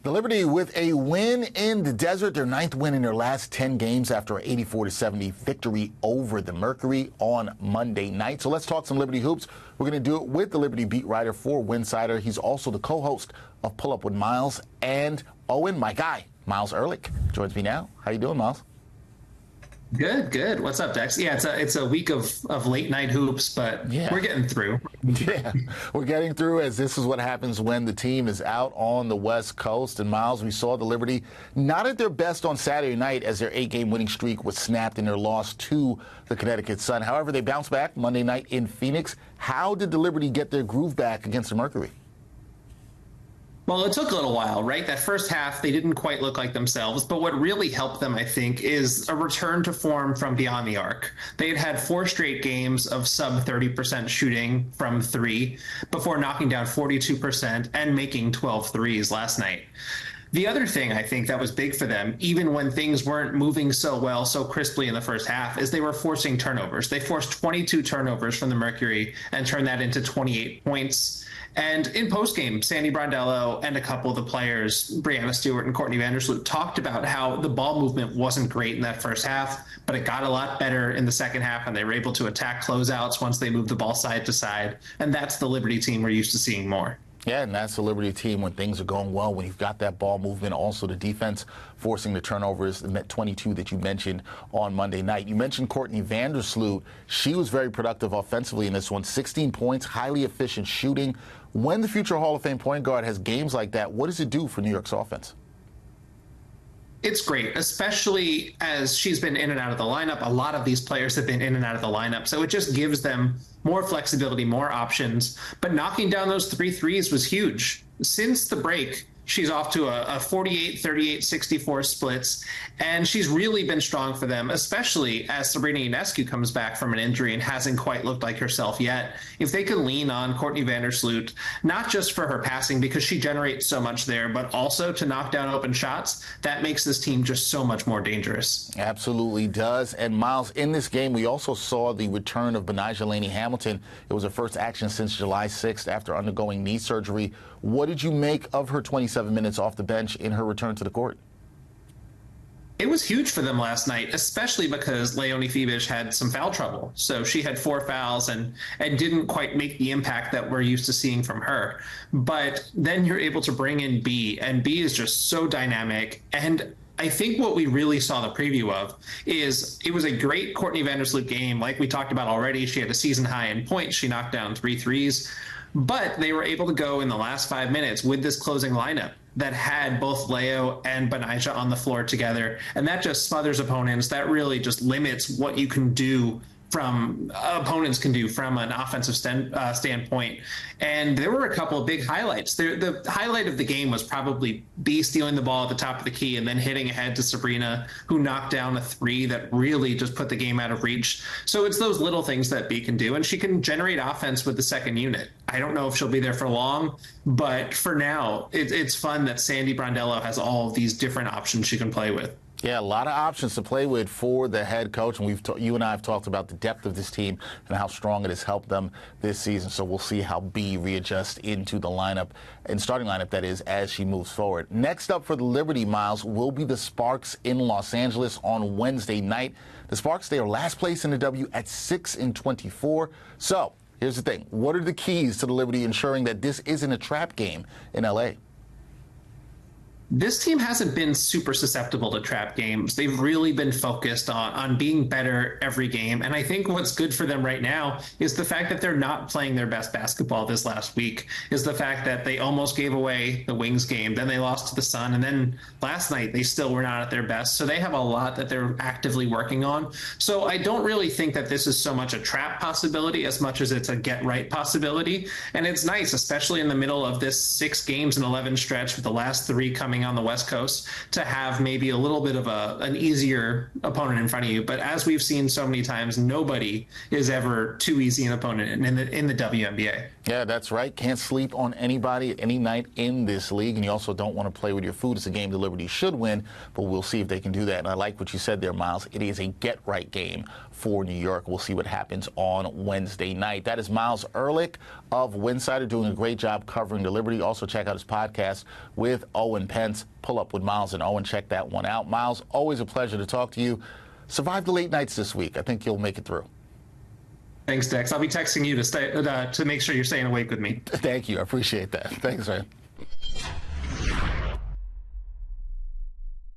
The Liberty with a win in the desert, their 9th win in their last 10 games after an 84-70 victory over the Mercury on Monday night. So let's talk some Liberty hoops. We're going to do it with the Liberty beat writer for Winsidr. He's also the co-host of Pull Up with Myles, and Owen, my guy, Myles Ehrlich, joins me now. How you doing, Myles? Good. What's up, Dex? Yeah, it's a week of late night hoops, but we're getting through. Yeah, we're getting through, as this is what happens when the team is out on the West Coast. And Myles, we saw the Liberty not at their best on Saturday night as their 8-game winning streak was snapped in their loss to the Connecticut Sun. However, they bounced back Monday night in Phoenix. How did the Liberty get their groove back against the Mercury? Well, it took a little while, right? That first half, they didn't quite look like themselves. But what really helped them, I think, is a return to form from beyond the arc. They had 4 straight games of sub 30% shooting from 3 before knocking down 42% and making 12 threes last night. The other thing I think that was big for them, even when things weren't moving so well, so crisply in the first half, is they were forcing turnovers. They forced 22 turnovers from the Mercury and turned that into 28 points. And in postgame, Sandy Brondello and a couple of the players, Breanna Stewart and Courtney Vandersloot, talked about how the ball movement wasn't great in that first half, but it got a lot better in the second half, and they were able to attack closeouts once they moved the ball side to side. And that's the Liberty team we're used to seeing more. Yeah, and that's the Liberty team when things are going well, when you've got that ball movement. Also, the defense forcing the turnovers, the 22 that you mentioned on Monday night. You mentioned Courtney Vandersloot. She was very productive offensively in this one. 16 points, highly efficient shooting. When the future Hall of Fame point guard has games like that, what does it do for New York's offense? It's great, especially as she's been in and out of the lineup. A lot of these players have been in and out of the lineup, so it just gives them more flexibility, more options. But knocking down those 3 threes was huge. Since the break, she's off to a 48, 38, 64 splits, and she's really been strong for them, especially as Sabrina Ionescu comes back from an injury and hasn't quite looked like herself yet. If they can lean on Courtney Vandersloot, not just for her passing, because she generates so much there, but also to knock down open shots, that makes this team just so much more dangerous. Absolutely does. And Myles, in this game, we also saw the return of Betnijah Laney-Hamilton. It was her first action since July 6th after undergoing knee surgery. What did you make of her 27 minutes off the bench in her return to the court? It was huge for them last night, especially because Leonie Fibish had some foul trouble. So she had 4 fouls and didn't quite make the impact that we're used to seeing from her. But then you're able to bring in B, and B is just so dynamic. And I think what we really saw the preview of is it was a great Courtney Vandersloot game. Like we talked about already, she had a season high in points. She knocked down 3 threes. But they were able to go in the last 5 minutes with this closing lineup that had both Leo and Betnijah on the floor together. And that just smothers opponents. That really just limits what you can do opponents can do from an offensive standpoint. And there were a couple of big highlights. The highlight of the game was probably B stealing the ball at the top of the key and then hitting ahead to Sabrina, who knocked down a 3 that really just put the game out of reach. So it's those little things that B can do, and she can generate offense with the second unit. I don't know if she'll be there for long, but for now, it's fun that Sandy Brondello has all of these different options she can play with. Yeah, a lot of options to play with for the head coach, and you and I have talked about the depth of this team and how strong it has helped them this season. So we'll see how B readjusts into the lineup, and starting lineup, that is, as she moves forward. Next up for the Liberty, Myles, will be the Sparks in Los Angeles on Wednesday night. The Sparks, they are last place in the W at 6-24. So here's the thing. What are the keys to the Liberty ensuring that this isn't a trap game in L.A.? This team hasn't been super susceptible to trap games. They've really been focused on being better every game. And I think what's good for them right now is the fact that they're not playing their best basketball this last week, is the fact that they almost gave away the Wings game. Then they lost to the Sun. And then last night, they still were not at their best. So they have a lot that they're actively working on. So I don't really think that this is so much a trap possibility as much as it's a get right possibility. And it's nice, especially in the middle of this 6 games and 11 stretch with the last 3 coming on the West Coast, to have maybe a little bit of an easier opponent in front of you. But as we've seen so many times, nobody is ever too easy an opponent in the WNBA. Yeah, that's right. Can't sleep on anybody any night in this league, and you also don't want to play with your food. It's a game the Liberty should win, but we'll see if they can do that. And I like what you said there, Myles. It is a get-right game for New York. We'll see what happens on Wednesday night. That is Myles Ehrlich of Winsidr, doing a great job covering the Liberty. Also check out his podcast with Owen Penn. defense, Pull Up with Myles and Owen. Check that one out. Myles, always a pleasure to talk to you. Survive the late nights this week. I think you'll make it through. Thanks, Dex. I'll be texting you to make sure you're staying awake with me. Thank you. I appreciate that. Thanks, man.